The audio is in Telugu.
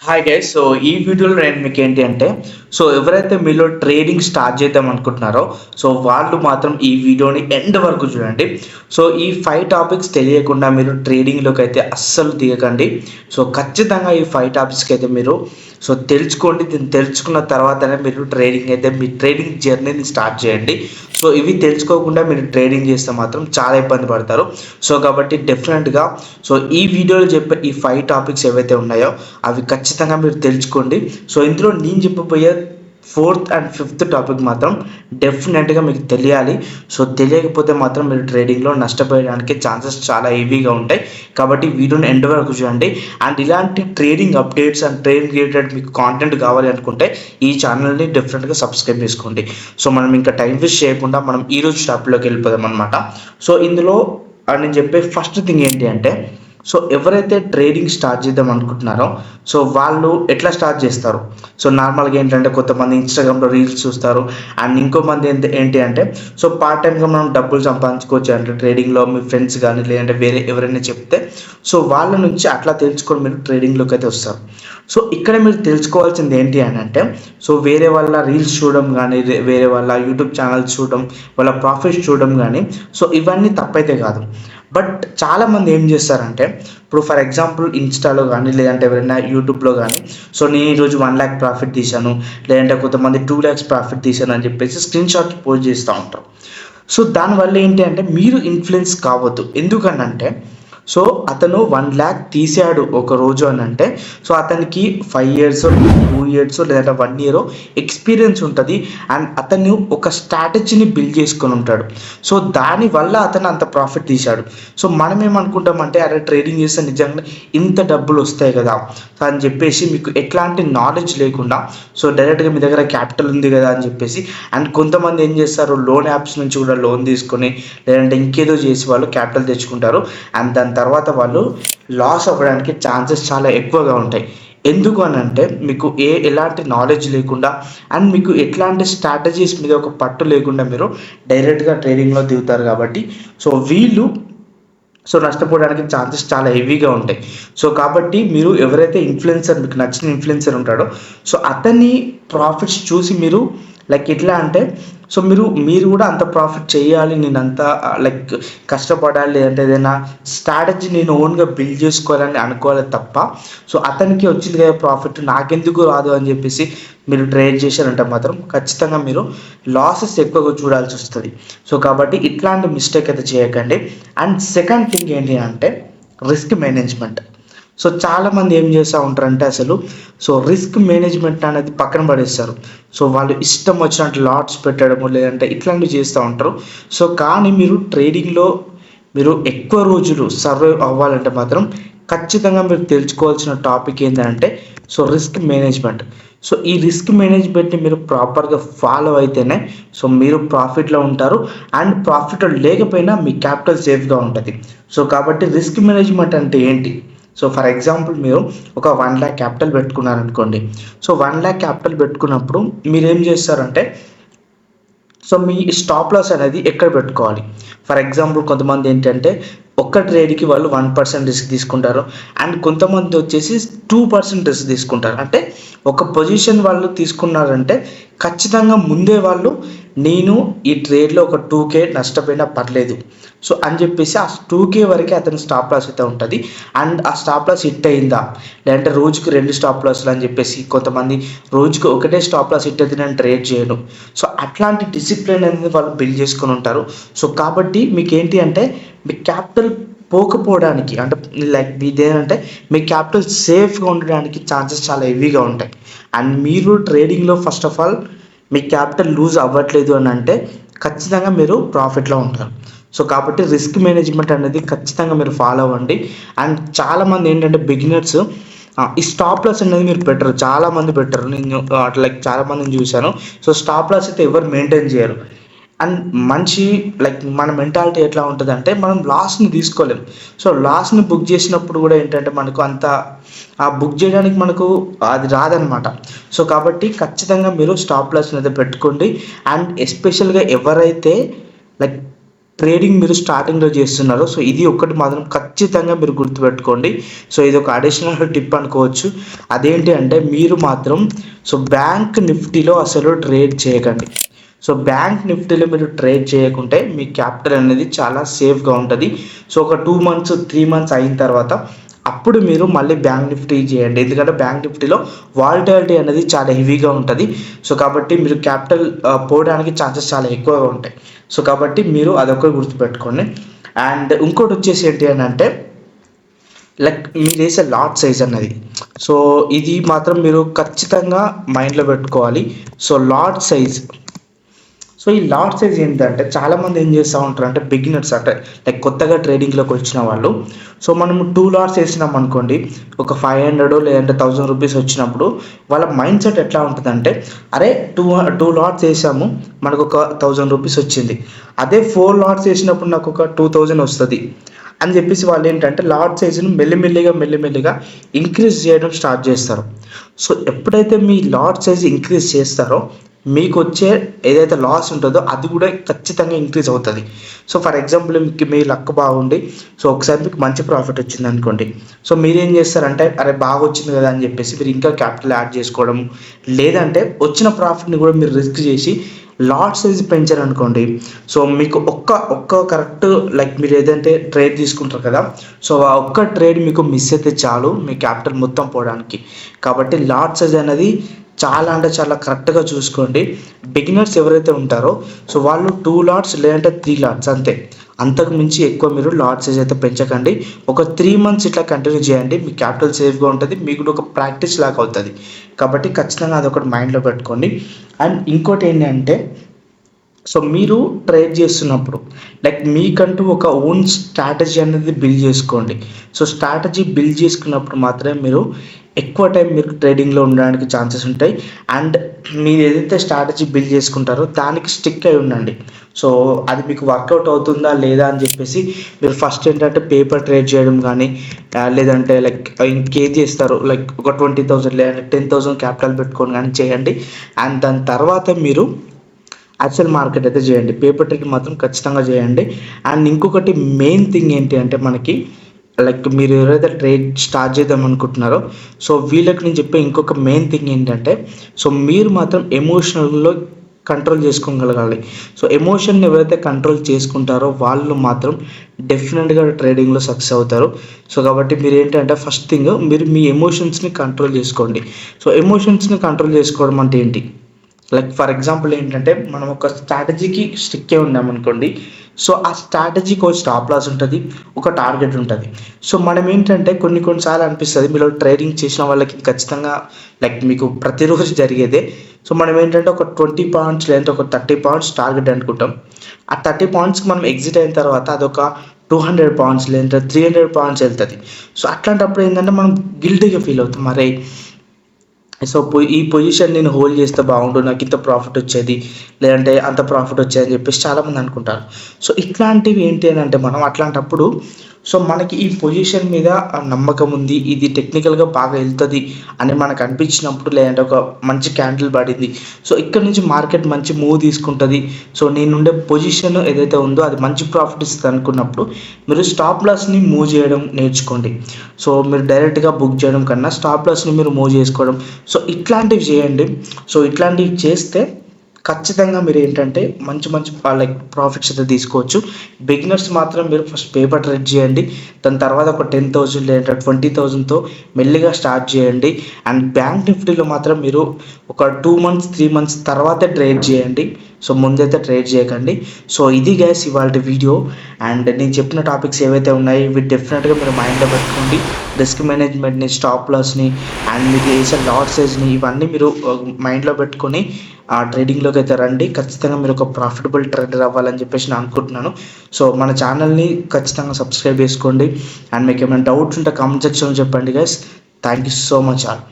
Hi guys. సో ఈ వీడియోలో నేను మీకు ఏంటి అంటే ఎవరైతే మీలో ట్రేడింగ్ స్టార్ట్ చేద్దాం అనుకుంటున్నారో వాళ్ళు మాత్రం ఈ వీడియోని ఎండ్ వరకు చూడండి. ఈ 5 టాపిక్స్ తెలియకుండా మీరు ట్రేడింగ్లోకి అయితే అస్సలు దిగకండి. ఖచ్చితంగా ఈ 5 టాపిక్స్కి అయితే మీరు తెలుసుకోండి. దీన్ని తెలుసుకున్న తర్వాతనే మీరు మీ ట్రేడింగ్ జర్నీని స్టార్ట్ చేయండి. ఇవి తెలుసుకోకుండా మీరు ట్రేడింగ్ చేస్తే మాత్రం చాలా ఇబ్బంది పడతారు. కాబట్టి డెఫినెట్గా ఈ వీడియోలో చెప్పే ఈ 5 టాపిక్స్ ఏవైతే ఉన్నాయో అవి ఖచ్చితంగా మీరు తెలుసుకోండి. ఇందులో నేను చెప్పబోయే 4th and 5th టాపిక్ మాత్రం డెఫినెట్గా మీకు తెలియాలి. తెలియకపోతే మాత్రం మీరు ట్రేడింగ్లో నష్టపోయడానికి ఛాన్సెస్ చాలా హెవీగా ఉంటాయి. కాబట్టి వీడియోని ఎండ్ వరకు చూడండి. అండ్ ఇలాంటి trading updates and trading related మీకు కాంటెంట్ కావాలి అనుకుంటే ఈ ఛానల్ని డెఫినెట్గా సబ్స్క్రైబ్ చేసుకోండి. మనం ఇంకా టైం వేస్ట్ చేయకుండా మనం ఈరోజు టాపిక్లోకి వెళ్ళిపోదాం అనమాట. ఇందులో నేను చెప్పే ఫస్ట్ థింగ్ ఏంటి అంటే ఎవరైతే ట్రేడింగ్ స్టార్ట్ చేద్దాం అనుకుంటున్నారో వాళ్ళు ఎట్లా స్టార్ట్ చేస్తారు. నార్మల్గా ఏంటంటే కొంతమంది ఇన్స్టాగ్రామ్లో రీల్స్ చూస్తారు. అండ్ ఇంకో మంది ఏంటి అంటే పార్ట్ టైంగా మనం డబ్బులు సంపాదించుకోవచ్చు అంటే ట్రేడింగ్లో మీ ఫ్రెండ్స్ కానీ లేదంటే వేరే ఎవరైనా చెప్తే వాళ్ళ నుంచి అట్లా తెలుసుకొని మీరు ట్రేడింగ్లోకి అయితే వస్తారు. ఇక్కడ మీరు తెలుసుకోవాల్సింది ఏంటి అని అంటే వేరే వాళ్ళ రీల్స్ చూడడం కానీ వేరే వాళ్ళ యూట్యూబ్ ఛానల్స్ చూడడం వాళ్ళ ప్రాఫిట్స్ చూడడం కానీ ఇవన్నీ తప్పైతే కాదు. బట్ చాలామంది ఏం చేస్తారంటే ఇప్పుడు ఫర్ ఎగ్జాంపుల్ ఇన్స్టాలో కానీ లేదంటే ఎవరైనా యూట్యూబ్లో కానీ నేను ఈరోజు 1 lakh ప్రాఫిట్ తీశాను లేదంటే కొంతమంది 2 lakhs ప్రాఫిట్ తీశాను అని చెప్పేసి స్క్రీన్ షాట్ పోస్ట్ చేస్తూ ఉంటారు. దానివల్ల ఏంటి అంటే మీరు ఇన్ఫ్లుయెన్స్ కావద్దు. ఎందుకనంటే అతను 1 lakh తీసాడు ఒక రోజు అని అంటే అతనికి 5 years 2 years లేదా 1 year ఎక్స్పీరియన్స్ ఉంటుంది. అండ్ అతను ఒక స్ట్రాటజీని బిల్డ్ చేసుకొని ఉంటాడు. దానివల్ల అతను అంత ప్రాఫిట్ తీశాడు. మనం ఏమనుకుంటామంటే అరే ట్రేడింగ్ చేస్తే నిజంగా ఇంత డబ్బులు వస్తాయి కదా అని చెప్పేసి మీకు ఎట్లాంటి నాలెడ్జ్ లేకుండా డైరెక్ట్గా మీ దగ్గర క్యాపిటల్ ఉంది కదా అని చెప్పేసి అండ్ కొంతమంది ఏం చేస్తారు లోన్ యాప్స్ నుంచి కూడా లోన్ తీసుకొని లేదంటే ఇంకేదో చేసి వాళ్ళు క్యాపిటల్ తెచ్చుకుంటారు. అండ్ దాని తర్వాత వాళ్ళు లాస్ అవ్వడానికి ఛాన్సెస్ చాలా ఎక్కువగా ఉంటాయి. ఎందుకు అని అంటే మీకు ఎలాంటి నాలెడ్జ్ లేకుండా అండ్ మీకు ఎట్లాంటి స్ట్రాటజీస్ మీద ఒక పట్టు లేకుండా మీరు డైరెక్ట్గా ట్రేడింగ్లో దిగుతారు. కాబట్టి వీళ్ళు నష్టపోవడానికి ఛాన్సెస్ చాలా హెవీగా ఉంటాయి. కాబట్టి మీరు ఎవరైతే ఇన్ఫ్లుయెన్సర్ మీకు నచ్చిన ఇన్ఫ్లుయెన్సర్ ఉంటాడో అతన్ని ప్రాఫిట్స్ చూసి మీరు లైక్ ఎట్లా అంటే మీరు కూడా అంత ప్రాఫిట్ చేయాలి, నేను అంత లైక్ కష్టపడాలి లేదంటే ఏదైనా స్ట్రాటజీ నేను ఓన్గా బిల్డ్ చేసుకోవాలని అనుకోవాలి తప్ప అతనికి వచ్చింది కదా ప్రాఫిట్ నాకెందుకు రాదు అని చెప్పేసి మీరు ట్రేడ్ చేశారంటే మాత్రం ఖచ్చితంగా మీరు లాసెస్ ఎక్కువగా చూడాల్సి వస్తుంది. కాబట్టి ఇట్లాంటి మిస్టేక్ అయితే చేయకండి. అండ్ సెకండ్ థింగ్ ఏంటి అంటే రిస్క్ మేనేజ్మెంట్. చాలామంది ఏం చేస్తూ ఉంటారంటే అసలు రిస్క్ మేనేజ్మెంట్ అనేది పక్కన పడేస్తారు. వాళ్ళు ఇష్టం వచ్చినట్టు లాట్స్ పెట్టడము లేదంటే ఇట్లాంటివి చేస్తూ ఉంటారు. కానీ మీరు ట్రేడింగ్లో మీరు ఎక్కువ రోజులు సర్వైవ్ అవ్వాలంటే మాత్రం ఖచ్చితంగా మీరు తెలుసుకోవాల్సిన టాపిక్ ఏంటంటే రిస్క్ మేనేజ్మెంట్. ఈ రిస్క్ మేనేజ్మెంట్ని మీరు ప్రాపర్గా ఫాలో అయితేనే మీరు ప్రాఫిట్లో ఉంటారు. అండ్ ప్రాఫిట్ లేకపోయినా మీ క్యాపిటల్ సేఫ్గా ఉంటుంది. కాబట్టి రిస్క్ మేనేజ్మెంట్ అంటే ఏంటి? ఫర్ ఎగ్జాంపుల్ మీరు ఒక 1 lakh క్యాపిటల్ పెట్టుకున్నారనుకోండి. 1 lakh క్యాపిటల్ పెట్టుకున్నప్పుడు మీరు ఏం చేస్తారంటే మీ స్టాప్ లాస్ అనేది ఎక్కడ పెట్టుకోవాలి. ఫర్ ఎగ్జాంపుల్ కొంతమంది ఏంటంటే ఒక్క ట్రేడ్కి వాళ్ళు 1% రిస్క్ తీసుకుంటారు. అండ్ కొంతమంది వచ్చేసి 2% రిస్క్ తీసుకుంటారు. అంటే ఒక పొజిషన్ వాళ్ళు తీసుకున్నారంటే ఖచ్చితంగా ముందే వాళ్ళు నేను ఈ ట్రేడ్లో ఒక 2K నష్టపోయినా పర్లేదు అని చెప్పేసి ఆ 2K వరకే అతని స్టాప్ లాస్ అయితే ఉంటుంది. అండ్ ఆ స్టాప్ లాస్ హిట్ అయిందా లేదంటే రోజుకి 2 స్టాప్ లాస్లు అని చెప్పేసి కొంతమంది రోజుకి ఒకటే స్టాప్ లాస్ హిట్ అయితే నేను ట్రేడ్ చేయను. అట్లాంటి డిసిప్లిన్ అనేది వాళ్ళు బిల్డ్ చేసుకొని ఉంటారు. కాబట్టి మీకు ఏంటి అంటే మీ క్యాపిటల్ పోకపోవడానికి అంటే లైక్ ఇదేంటంటే మీ క్యాపిటల్ సేఫ్గా ఉండడానికి ఛాన్సెస్ చాలా హెవీగా ఉంటాయి. అండ్ మీరు ట్రేడింగ్లో ఫస్ట్ ఆఫ్ ఆల్ మీ క్యాపిటల్ లూజ్ అవ్వట్లేదు అని అంటే ఖచ్చితంగా మీరు ప్రాఫిట్లో ఉంటారు. కాబట్టి రిస్క్ మేనేజ్మెంట్ అనేది ఖచ్చితంగా మీరు ఫాలో అవ్వండి. అండ్ చాలామంది ఏంటంటే బిగినర్స్ ఈ స్టాప్ లాస్ అనేది మీరు పెట్టరు, చాలామంది పెట్టరు. నేను అట్లా లైక్ చాలామందిని చూశాను. స్టాప్ లాస్ అయితే ఎవరు మెయింటైన్ చేయరు. అండ్ లైక్ మన మెంటాలిటీ ఎట్లా ఉంటుంది అంటే మనం లాస్ని తీసుకోలేము. లాస్ని బుక్ చేసినప్పుడు కూడా ఏంటంటే మనకు అంత బుక్ చేయడానికి మనకు అది రాదనమాట. కాబట్టి ఖచ్చితంగా మీరు స్టాప్ లాస్ అనేది పెట్టుకోండి. అండ్ ఎస్పెషల్గా ఎవరైతే లైక్ ట్రేడింగ్ మీరు స్టార్టింగ్లో చేస్తున్నారు. సో ఇది ఒక్కటి మాత్రం ఖచ్చితంగా మీరు గుర్తుపెట్టుకోండి. సో ఇది ఒక అడిషనల్ టిప్ అనుకోవచ్చు. అదేంటి అంటే మీరు మాత్రం సో బ్యాంక్ నిఫ్టీలో అసలు ట్రేడ్ చేయకండి. సో బ్యాంక్ నిఫ్టీలో మీరు ట్రేడ్ చేయకుంటే మీ క్యాపిటల్ అనేది చాలా సేఫ్గా ఉంటుంది. సో ఒక 2 months 3 months అయిన తర్వాత అప్పుడు మీరు మళ్ళీ బ్యాంక్ నిఫ్టీ చేయండి. ఎందుకంటే బ్యాంక్ నిఫ్టీలో వాలటాలిటీ అనేది చాలా హెవీగా ఉంటుంది. సో కాబట్టి మీరు క్యాపిటల్ పోవడానికి ఛాన్సెస్ చాలా ఎక్కువగా ఉంటాయి. సో కాబట్టి మీరు అదొకటి గుర్తుపెట్టుకోండి. అండ్ ఇంకోటి వచ్చేసి ఏంటి అని అంటే లైక్ మీరు వేసే లాట్ సైజ్ అన్నది. సో ఇది మాత్రం మీరు ఖచ్చితంగా మైండ్లో పెట్టుకోవాలి. సో లాట్ సైజ్, సో ఈ లాట్ సైజ్ ఏంటంటే చాలామంది ఏం చేస్తూ ఉంటారు అంటే బిగినర్స్ అంటే లైక్ కొత్తగా ట్రేడింగ్లోకి వచ్చిన వాళ్ళు. సో మనం 2 lots వేసినాం అనుకోండి, ఒక 500 లేదంటే 1000 రూపీస్ వచ్చినప్పుడు వాళ్ళ మైండ్ సెట్ ఎట్లా ఉంటుందంటే అరే 2 lots వేసాము మనకు ఒక 1000 రూపీస్ వచ్చింది, అదే 4 lots వేసినప్పుడు నాకు ఒక 2000 వస్తుంది అని చెప్పేసి వాళ్ళు ఏంటంటే లాట్ సైజును మెల్లిమెల్లిగా ఇంక్రీజ్ చేయడం స్టార్ట్ చేస్తారు. సో ఎప్పుడైతే మీ లాట్ సైజ్ ఇంక్రీజ్ చేస్తారో మీకు వచ్చే ఏదైతే లాస్ ఉంటుందో అది కూడా ఖచ్చితంగా ఇంక్రీజ్ అవుతుంది. So for example me luck బాగుండి సో ఒకసారి మీకు మంచి ప్రాఫిట్ వచ్చింది అనుకోండి. సో మీరేం చేస్తారంటే అరే బాగా వచ్చింది కదా అని చెప్పేసి మీరు ఇంకా క్యాపిటల్ యాడ్ చేసుకోవడం, లేదంటే వచ్చిన ప్రాఫిట్ని కూడా మీరు రిస్క్ చేసి లాట్ సైజ్ పెంచారు అనుకోండి. సో మీకు ఒక్క కరెక్ట్ లైక్ మీరు ఏదంటే ట్రేడ్ తీసుకుంటారు కదా, సో ఆ ఒక్క ట్రేడ్ మీకు మిస్ అయితే చాలు మీ క్యాపిటల్ మొత్తం పోవడానికి. కాబట్టి లాట్ సైజ్ అనేది చాలా అంటే చాలా కరెక్ట్గా చూసుకోండి. బిగినర్స్ ఎవరైతే ఉంటారో సో వాళ్ళు 2 lots లేదంటే 3 lots అంతే, అంతకు మించి ఎక్కువ మీరు లాట్ సైజ్ అయితే పెంచకండి. ఒక 3 months ఇట్లా కంటిన్యూ చేయండి, మీ క్యాపిటల్ సేఫ్గా ఉంటుంది, మీకు కూడా ఒక ప్రాక్టీస్ లాగా అవుతుంది. కాబట్టి ఖచ్చితంగా అదొకటి మైండ్లో పెట్టుకోండి. అండ్ ఇంకోటి ఏంటంటే సో మీరు ట్రేడ్ చేస్తున్నప్పుడు లైక్ మీకంటూ ఒక ఓన్ స్ట్రాటజీ అనేది బిల్డ్ చేసుకోండి. సో స్ట్రాటజీ బిల్డ్ చేసుకున్నప్పుడు మాత్రమే మీరు ఎక్కువ టైం మీరు ట్రేడింగ్లో ఉండడానికి ఛాన్సెస్ ఉంటాయి. అండ్ మీరు ఏదైతే స్ట్రాటజీ బిల్డ్ చేసుకుంటారో దానికి స్టిక్ అయి ఉండండి. సో అది మీకు వర్కౌట్ అవుతుందా లేదా అని చెప్పేసి మీరు ఫస్ట్ ఏంటంటే పేపర్ ట్రేడ్ చేయడం కానీ లేదంటే లైక్ ఇంకేం చేస్తారు లైక్ ఒక 20,000 లేదంటే 10,000 క్యాపిటల్ పెట్టుకొని కానీ చేయండి. అండ్ దాని తర్వాత మీరు యాక్చువల్ మార్కెట్ అయితే చేయండి. పేపర్ ట్రేడ్ మాత్రం ఖచ్చితంగా చేయండి. అండ్ ఇంకొకటి మెయిన్ థింగ్ ఏంటి అంటే మనకి లైక్ మీరు ఎవరైతే ట్రేడ్ స్టార్ట్ చేద్దాం అనుకుంటున్నారో సో వీళ్ళకి నేను చెప్పే ఇంకొక మెయిన్ థింగ్ ఏంటంటే సో మీరు మాత్రం ఎమోషనల్లో కంట్రోల్ చేసుకోగలగాలి. సో ఎమోషన్ని ఎవరైతే కంట్రోల్ చేసుకుంటారో వాళ్ళు మాత్రం డెఫినెట్గా ట్రేడింగ్లో సక్సెస్ అవుతారు. సో కాబట్టి మీరు ఏంటంటే ఫస్ట్ థింగ్ మీరు మీ ఎమోషన్స్ని కంట్రోల్ చేసుకోండి. సో ఎమోషన్స్ని కంట్రోల్ చేసుకోవడం అంటే ఏంటి, లైక్ ఫర్ ఎగ్జాంపుల్ ఏంటంటే మనం ఒక స్ట్రాటజీకి స్టిక్ అయి ఉన్నాం అనుకోండి. సో ఆ స్ట్రాటజీకి ఒక స్టాప్ లాస్ ఉంటుంది, ఒక టార్గెట్ ఉంటుంది. సో మనం ఏంటంటే కొన్నిసార్లు అనిపిస్తుంది మీలో ట్రేడింగ్ చేసిన వాళ్ళకి ఖచ్చితంగా లైక్ మీకు ప్రతిరోజు జరిగేదే. సో మనం ఏంటంటే ఒక 20 points లేదంటే ఒక 30 points టార్గెట్ అనుకుంటాం. ఆ 30 pointsకి మనం ఎగ్జిట్ అయిన తర్వాత అదొక 200 points లేదంటే 300 points వెళ్తుంది. సో అట్లాంటప్పుడు ఏంటంటే మనం గిల్టీగా ఫీల్ అవుతాం, మరే సో ఈ పొజిషన్ నేను హోల్డ్ చేస్తే బాగుండు, నాకు ఇంత ప్రాఫిట్ వచ్చేది లేదంటే అంత ప్రాఫిట్ వచ్చేది అని చెప్పేసి చాలామంది అనుకుంటారు. సో ఇట్లాంటివి ఏంటి అని అంటే మనం అట్లాంటప్పుడు సో మనకి ఈ పొజిషన్ మీద నమ్మకం ఉంది, ఇది టెక్నికల్గా బాగా వెళ్తుంది అని మనకు అనిపించినప్పుడు లేదంటే ఒక మంచి క్యాండిల్ పడింది సో ఇక్కడ నుంచి మార్కెట్ మంచి మూవ్ తీసుకుంటుంది, సో నేనుండే పొజిషన్ ఏదైతే ఉందో అది మంచి ప్రాఫిట్ ఇస్తుంది అనుకున్నప్పుడు మీరు స్టాప్ లాస్ని మూవ్ చేయడం నేర్చుకోండి. సో మీరు డైరెక్ట్గా బుక్ చేయడం కన్నా స్టాప్ లాస్ని మీరు మూవ్ చేసుకోవడం, సో ఇట్లాంటివి చేయండి. సో ఇట్లాంటివి చేస్తే ఖచ్చితంగా మీరు ఏంటంటే మంచి లైక్ ప్రాఫిట్స్ అయితే తీసుకోవచ్చు. బిగినర్స్ మాత్రం మీరు ఫస్ట్ పేపర్ ట్రేడ్ చేయండి, దాని తర్వాత ఒక 10,000 లేదా 20,000తో మెల్లిగా స్టార్ట్ చేయండి. అండ్ బ్యాంక్ నిఫ్టీలో మాత్రం మీరు ఒక 2 months 3 months తర్వాతే ట్రేడ్ చేయండి. సో ముందైతే ట్రేడ్ చేయకండి. సో ఇది గైస్ ఇవాళ వీడియో. అండ్ నేను చెప్పిన టాపిక్స్ ఏవైతే ఉన్నాయో ఇవి డెఫినెట్గా మీరు మైండ్లో పెట్టుకోండి. రిస్క్ మేనేజ్మెంట్ని, స్టాప్ లాస్ని అండ్ మీకు వేసే లాట్ సైజ్ని ఇవన్నీ మీరు మైండ్లో పెట్టుకొని ఆ ట్రేడింగ్లోకి అయితే రండి. ఖచ్చితంగా మీరు ఒక ప్రాఫిటబుల్ ట్రేడర్ అవ్వాలని చెప్పేసి నేను అనుకుంటున్నాను. సో మన ఛానల్ని ఖచ్చితంగా సబ్స్క్రైబ్ చేసుకోండి. అండ్ మీకు ఏమైనా డౌట్స్ ఉంటే కామెంట్ సెక్షన్లో చెప్పండి guys. Thank you so much all.